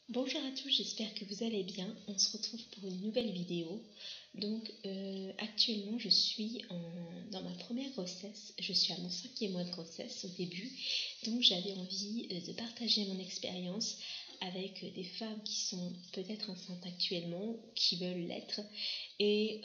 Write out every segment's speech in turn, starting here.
Bonjour à tous, j'espère que vous allez bien. On se retrouve pour une nouvelle vidéo. Donc actuellement je suis dans ma première grossesse, je suis à mon 5e mois de grossesse au début. Donc j'avais envie de partager mon expérience avec des femmes qui sont peut-être enceintes actuellement, qui veulent l'être. Et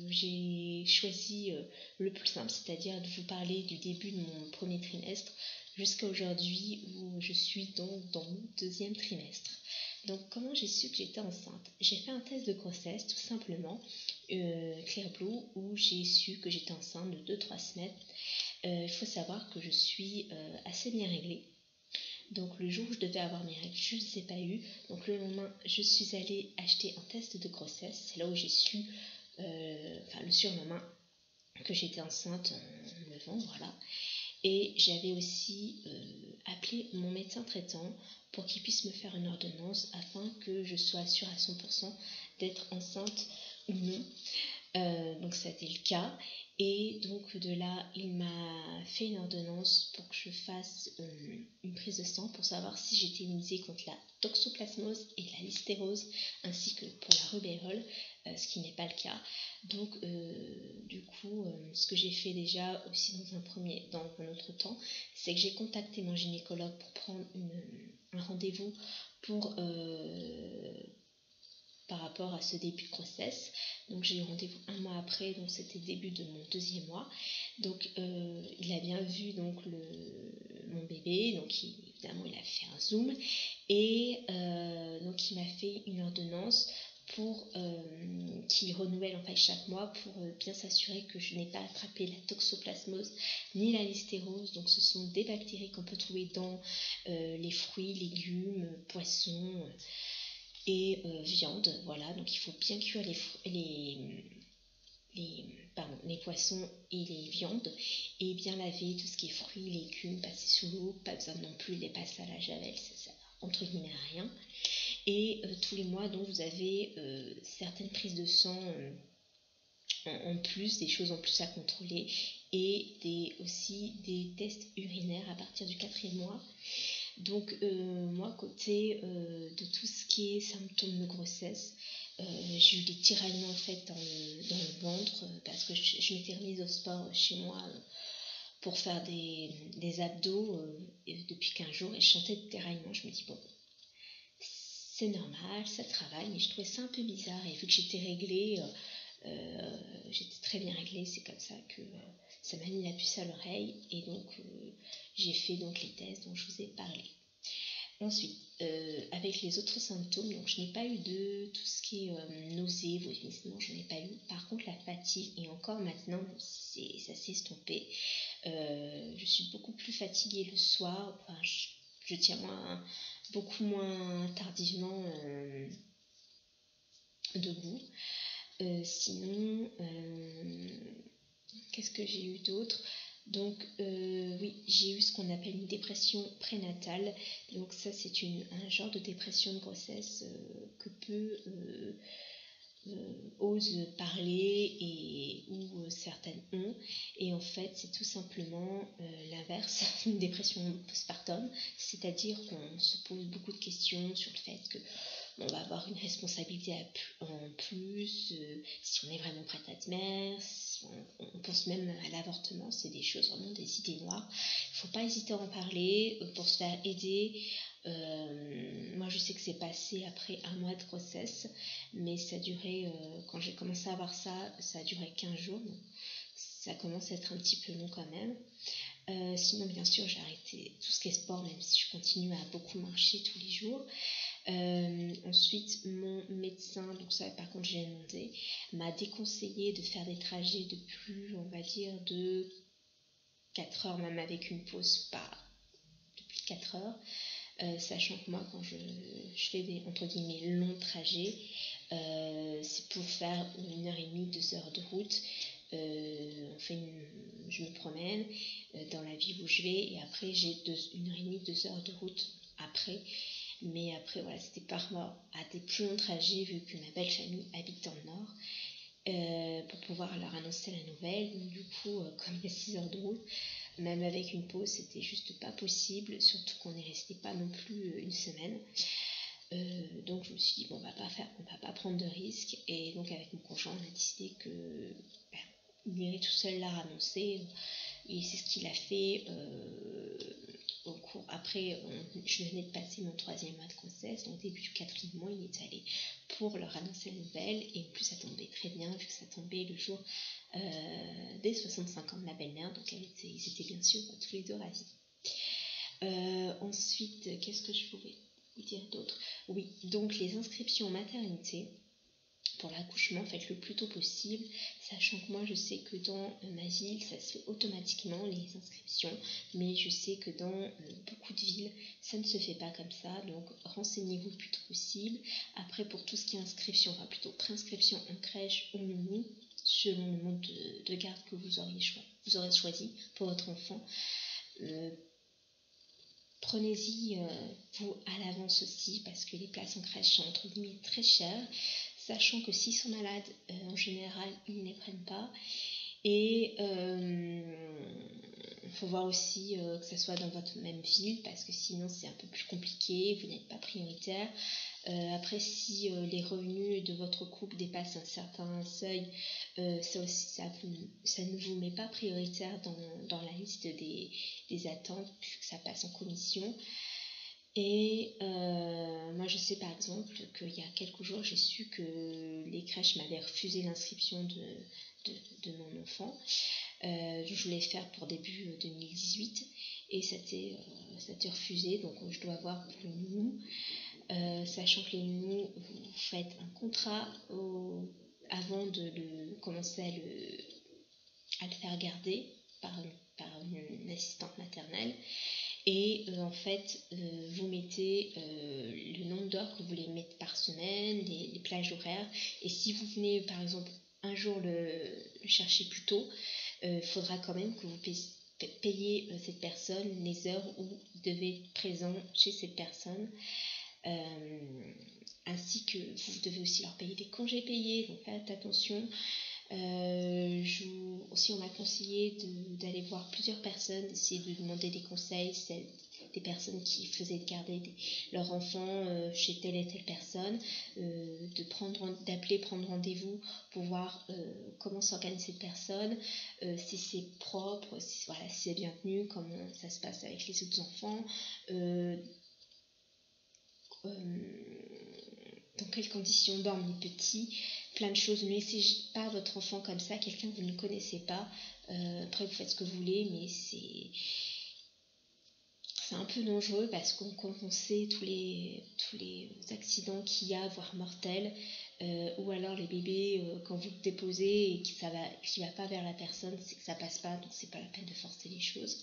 j'ai choisi le plus simple, c'est-à-dire de vous parler du début de mon premier trimestre jusqu'à aujourd'hui où je suis donc dans mon 2e trimestre. Donc comment j'ai su que j'étais enceinte? J'ai fait un test de grossesse tout simplement, Clear Blue, où j'ai su que j'étais enceinte de 2-3 semaines. Il faut savoir que je suis assez bien réglée. Donc le jour où je devais avoir mes règles, je ne les ai pas eues. Donc le lendemain, je suis allée acheter un test de grossesse. C'est là où j'ai su, le surlendemain, que j'étais enceinte en me levant, voilà. Et j'avais aussi appelé mon médecin traitant pour qu'il puisse me faire une ordonnance afin que je sois sûre à 100% d'être enceinte ou non. Donc ça a été le cas. Et donc de là, il m'a fait une ordonnance pour que je fasse une prise de sang pour savoir si j'étais immunisée contre la toxoplasmose et la listérose, ainsi que pour la rubéole, ce qui n'est pas le cas. Donc du coup, ce que j'ai fait déjà aussi dans un autre temps, c'est que j'ai contacté mon gynécologue pour prendre un rendez-vous pour par rapport à ce début de grossesse. Donc j'ai eu rendez-vous un mois après, donc c'était le début de mon 2e mois. Donc il a bien vu donc mon bébé, donc évidemment il a fait un zoom et donc il m'a fait une ordonnance pour qui renouvelle en fait chaque mois pour bien s'assurer que je n'ai pas attrapé la toxoplasmose ni la listérose. Donc ce sont des bactéries qu'on peut trouver dans les fruits, légumes, poissons et viande. Voilà, donc il faut bien cuire les poissons et les viandes et bien laver tout ce qui est fruits, légumes, passer sous l'eau, pas besoin non plus les passer à la javel, ça sert entre guillemets à rien. Et tous les mois donc vous avez certaines prises de sang en plus, des choses en plus à contrôler et aussi des tests urinaires à partir du 4e mois. Donc moi côté de tout ce qui est symptômes de grossesse, j'ai eu des tiraillements en fait dans le ventre parce que je m'étais remise au sport chez moi pour faire des abdos depuis 15 jours et je sentais des tiraillements. Je me dis bon, c'est normal, ça travaille, mais je trouvais ça un peu bizarre et vu que j'étais réglée, j'étais très bien réglée, c'est comme ça que ça m'a mis la puce à l'oreille et donc j'ai fait donc les tests dont je vous ai parlé. Ensuite, avec les autres symptômes, donc je n'ai pas eu de tout ce qui est nausées, vomissements, je n'en ai pas eu. Par contre, la fatigue, et encore maintenant, ça s'est estompé. Je suis beaucoup plus fatiguée le soir. Enfin, je tiens beaucoup moins tardivement debout. Sinon, qu'est-ce que j'ai eu d'autre? Donc oui, j'ai eu ce qu'on appelle une dépression prénatale. Donc ça c'est un genre de dépression de grossesse que peu osent parler et où certaines ont. Et en fait c'est tout simplement l'inverse, une dépression postpartum, c'est-à-dire qu'on se pose beaucoup de questions sur le fait que on va avoir une responsabilité en plus, si on est vraiment prête à être mère, on pense même à l'avortement, c'est des choses vraiment des idées noires. Il ne faut pas hésiter à en parler pour se faire aider. Moi je sais que c'est passé après un mois de grossesse, mais ça durait, quand j'ai commencé à avoir ça a duré 15 jours, donc ça commence à être un petit peu long quand même. Sinon bien sûr j'ai arrêté tout ce qui est sport, même si je continue à beaucoup marcher tous les jours. Ensuite mon médecin, donc ça par contre j'ai demandé, m'a déconseillé de faire des trajets de plus, on va dire, de 4 heures, même avec une pause pas de plus de 4 heures, sachant que moi quand je fais des entre guillemets longs trajets, c'est pour faire 1h30, 2 heures de route. Je me promène dans la ville où je vais et après j'ai 1h30, 2 heures de route après. Mais après voilà, c'était par rapport à des plus longs trajets vu que ma belle famille habite dans le nord, pour pouvoir leur annoncer la nouvelle. Donc du coup comme il y a 6 heures de route, Même avec une pause, c'était juste pas possible, surtout qu'on n'est resté pas non plus une semaine. Donc je me suis dit, bon, on va pas prendre de risques. Et donc avec mon conjoint, on a décidé que il irait tout seul la ramasser. Et c'est ce qu'il a fait au cours. Après, je venais de passer mon 3e mois de grossesse. Donc, au début du 4e mois, il est allé pour leur annoncer la nouvelle. Et en plus, ça tombait très bien, vu que ça tombait le jour des 65 ans de ma belle-mère. Donc, ils étaient bien sûr tous les deux ravis. Ensuite, qu'est-ce que je pouvais vous dire d'autre? Oui, donc les inscriptions en maternité. Pour l'accouchement, faites le plus tôt possible, sachant que moi je sais que dans ma ville ça se fait automatiquement les inscriptions, mais je sais que dans beaucoup de villes ça ne se fait pas comme ça, donc renseignez-vous le plus tôt possible. Après, pour tout ce qui est inscription, enfin plutôt préinscription en crèche ou nounou, selon le mode de garde que vous aurez choisi pour votre enfant, prenez-y vous à l'avance aussi, parce que les places en crèche sont entre guillemets très chères, sachant que s'ils sont malades, en général, ils ne les prennent pas. Et il faut voir aussi que ça soit dans votre même ville, parce que sinon c'est un peu plus compliqué, vous n'êtes pas prioritaire. Après, si les revenus de votre couple dépassent un certain seuil, ça ne vous met pas prioritaire dans la liste des attentes, puisque ça passe en commission. Et moi je sais par exemple qu'il y a quelques jours j'ai su que les crèches m'avaient refusé l'inscription de mon enfant. Je voulais faire pour début 2018 et ça a été refusé, donc je dois voir pour une nounou. Sachant que les nounous, vous faites un contrat avant de commencer à le faire garder par une assistante maternelle. Et en fait, vous mettez le nombre d'heures que vous voulez mettre par semaine, les plages horaires. Et si vous venez, par exemple, un jour le chercher plus tôt, il faudra quand même que vous payiez cette personne les heures où il devait être présent chez cette personne. Ainsi que vous devez aussi leur payer des congés payés, donc faites attention. Aussi on m'a conseillé d'aller voir plusieurs personnes, d'essayer de demander des conseils, des personnes qui faisaient garder leurs enfants chez telle et telle personne, d'appeler, prendre rendez-vous pour voir comment s'organise cette personne, si c'est propre, si c'est bien tenu, comment ça se passe avec les autres enfants, dans quelles conditions dorment les petits, plein de choses. Ne laissez pas votre enfant comme ça, quelqu'un que vous ne connaissez pas. Après vous faites ce que vous voulez, mais c'est un peu dangereux, parce qu'on quand on sait tous les accidents qu'il y a, voire mortels, ou alors les bébés quand vous le déposez et qu'il va pas vers la personne, c'est que ça passe pas, donc c'est pas la peine de forcer les choses.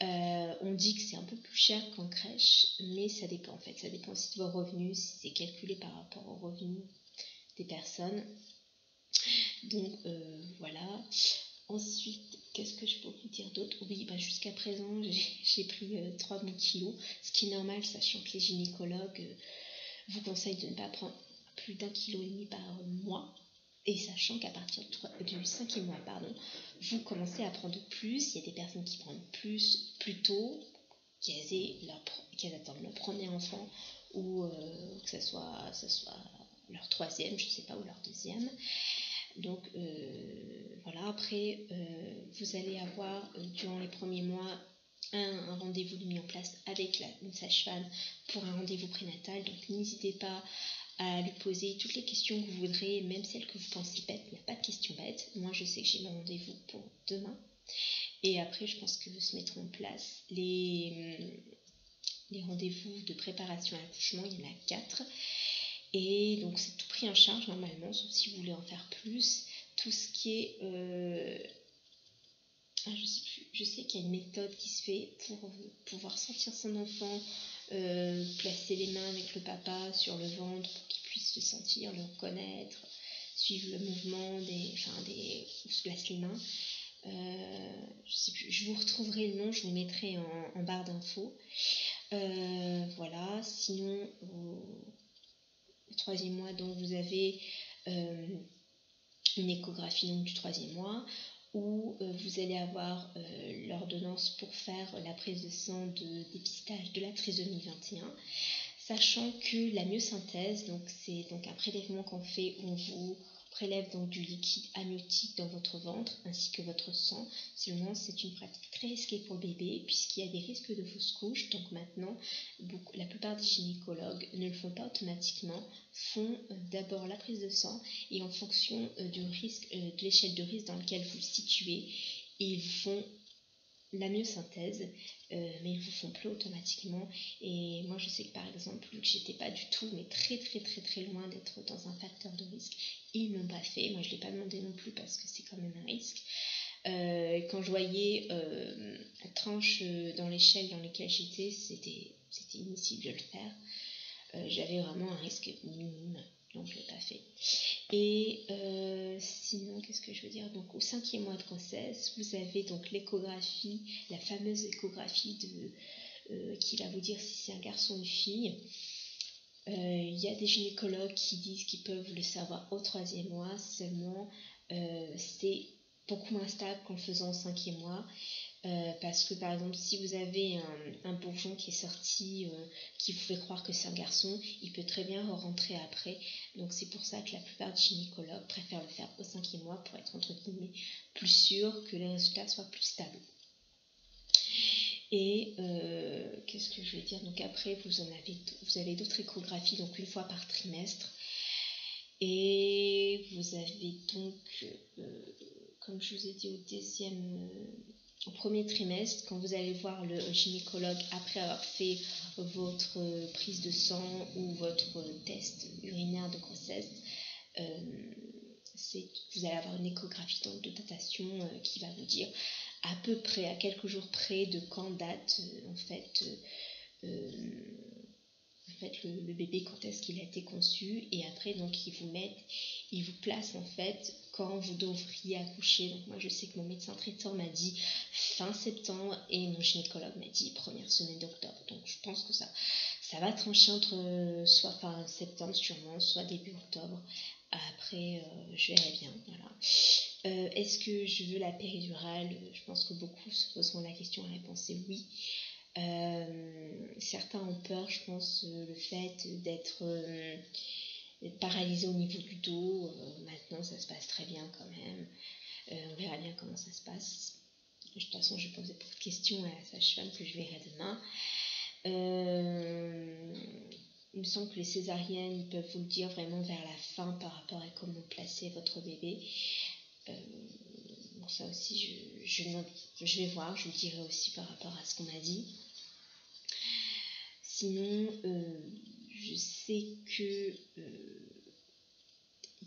On dit que c'est un peu plus cher qu'en crèche, mais ça dépend en fait, ça dépend aussi de vos revenus, si c'est calculé par rapport aux revenus des personnes. Donc voilà. Ensuite, qu'est-ce que je peux vous dire d'autre? Oui, jusqu'à présent j'ai pris 3 bons kilos, ce qui est normal, sachant que les gynécologues vous conseillent de ne pas prendre plus d'1,5 kg par mois. Et sachant qu'à partir du 5e mois, vous commencez à prendre plus. Il y a des personnes qui prennent plus tôt, qu'elles attendent leur premier enfant, ou que ça soit leur 3e, je sais pas, ou leur 2e. Donc voilà, après vous allez avoir durant les premiers mois un rendez-vous mis en place avec une sage-femme pour un rendez-vous prénatal. Donc n'hésitez pas à lui poser toutes les questions que vous voudrez, même celles que vous pensez bêtes. Il n'y a pas de questions bêtes. Moi je sais que j'ai mon rendez-vous pour demain, et après je pense que se mettront en place les rendez-vous de préparation à l'accouchement. Il y en a 4, et donc c'est tout pris en charge normalement, sauf si vous voulez en faire plus. Tout ce qui est je sais plus, je sais qu'il y a une méthode qui se fait pour pouvoir sentir son enfant, placer les mains avec le papa sur le ventre pour qu'il puisse le sentir, le reconnaître, suivre le mouvement où se placent les mains. Je sais plus, je vous retrouverai le nom, je vous le mettrai en barre d'infos. Voilà, sinon au 3e mois, donc vous avez une échographie donc, du 3e mois. où vous allez avoir l'ordonnance pour faire la prise de sang de dépistage de la trisomie 21, sachant que la myosynthèse, donc c'est donc un prélèvement qu'on fait où on vous prélève donc du liquide amniotique dans votre ventre ainsi que votre sang. Seulement, c'est une pratique très risquée pour le bébé puisqu'il y a des risques de fausse couche. Donc maintenant, la plupart des gynécologues ne le font pas automatiquement, font d'abord la prise de sang et en fonction du risque, de l'échelle de risque dans laquelle vous le situez, ils font la myosynthèse, mais ils vous font plus automatiquement. Et moi je sais que par exemple, vu que j'étais pas du tout, mais très loin d'être dans un facteur de risque, ils ne l'ont pas fait. Moi je l'ai pas demandé non plus parce que c'est quand même un risque. Quand je voyais la tranche dans l'échelle dans laquelle j'étais, c'était inutile de le faire. J'avais vraiment un risque minime, donc je l'ai pas fait. Et sinon, qu'est-ce que je veux dire? Donc au 5e mois de grossesse, vous avez donc l'échographie, la fameuse échographie qui va vous dire si c'est un garçon ou une fille. Il y a des gynécologues qui disent qu'ils peuvent le savoir au 3e mois, seulement c'est beaucoup moins stable qu'en le faisant au 5e mois. Parce que par exemple, si vous avez un bourgeon qui est sorti, qui vous fait croire que c'est un garçon, il peut très bien rentrer après. Donc c'est pour ça que la plupart des gynécologues préfèrent le faire au 5e mois pour être entre guillemets plus sûr que les résultats soient plus stables. Et qu'est-ce que je vais dire? Donc après, vous avez d'autres échographies, donc une fois par trimestre. Et vous avez donc, comme je vous ai dit au premier trimestre, quand vous allez voir le gynécologue après avoir fait votre prise de sang ou votre test urinaire de grossesse, vous allez avoir une échographie donc, de datation qui va vous dire à peu près, à quelques jours près de quand date le bébé, quand est-ce qu'il a été conçu, et après donc ils vous placent en fait quand vous devriez accoucher. Donc moi je sais que mon médecin traitant m'a dit fin septembre et mon gynécologue m'a dit première semaine d'octobre. Donc je pense que ça va trancher entre soit fin septembre sûrement, soit début octobre. Après je verrai bien, voilà. Est-ce que je veux la péridurale? Je pense que beaucoup se poseront la question, la réponse est oui. Certains ont peur, je pense, le fait d'être paralysé au niveau du dos. Maintenant ça se passe très bien quand même. On verra bien comment ça se passe. De toute façon je vais poser beaucoup de questions à la sage-femme que je verrai demain. Il me semble que les césariennes ils peuvent vous le dire vraiment vers la fin par rapport à comment placer votre bébé. Bon, ça aussi je vais voir, je vous dirai aussi par rapport à ce qu'on m'a dit. Sinon, je sais que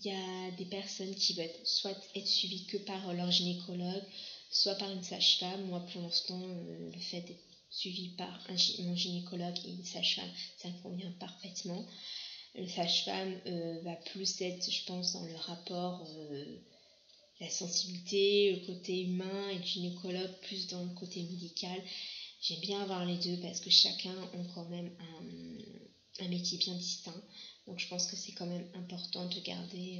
y a des personnes qui veulent soit être suivies que par leur gynécologue, soit par une sage-femme. Moi, pour l'instant, le fait d'être suivie par mon gynécologue et une sage-femme, ça me convient parfaitement. Le sage-femme va plus être, je pense, dans le rapport, la sensibilité, le côté humain, et le gynécologue plus dans le côté médical. J'aime bien avoir les deux parce que chacun a quand même un métier bien distinct. Donc je pense que c'est quand même important de garder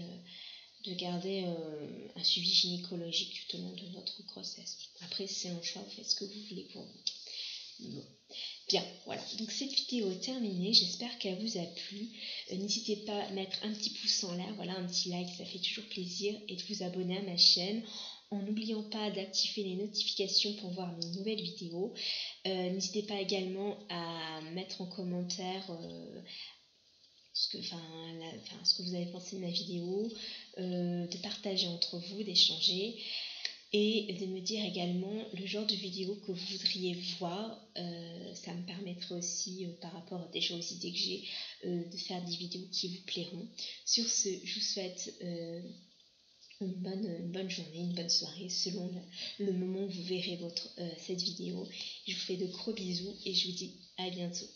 un suivi gynécologique tout au long de votre grossesse. Après, c'est mon choix, vous faites ce que vous voulez pour vous. Bon. Bien, voilà, donc cette vidéo est terminée, j'espère qu'elle vous a plu. N'hésitez pas à mettre un petit pouce en l'air, voilà, un petit like, ça fait toujours plaisir, et de vous abonner à ma chaîne en n'oubliant pas d'activer les notifications pour voir mes nouvelles vidéos. N'hésitez pas également à mettre en commentaire ce que vous avez pensé de ma vidéo, de partager entre vous, d'échanger. Et de me dire également le genre de vidéo que vous voudriez voir. Ça me permettrait aussi, par rapport déjà aux idées que j'ai, de faire des vidéos qui vous plairont. Sur ce, je vous souhaite une bonne journée, une bonne soirée, selon le moment où vous verrez cette vidéo. Je vous fais de gros bisous et je vous dis à bientôt.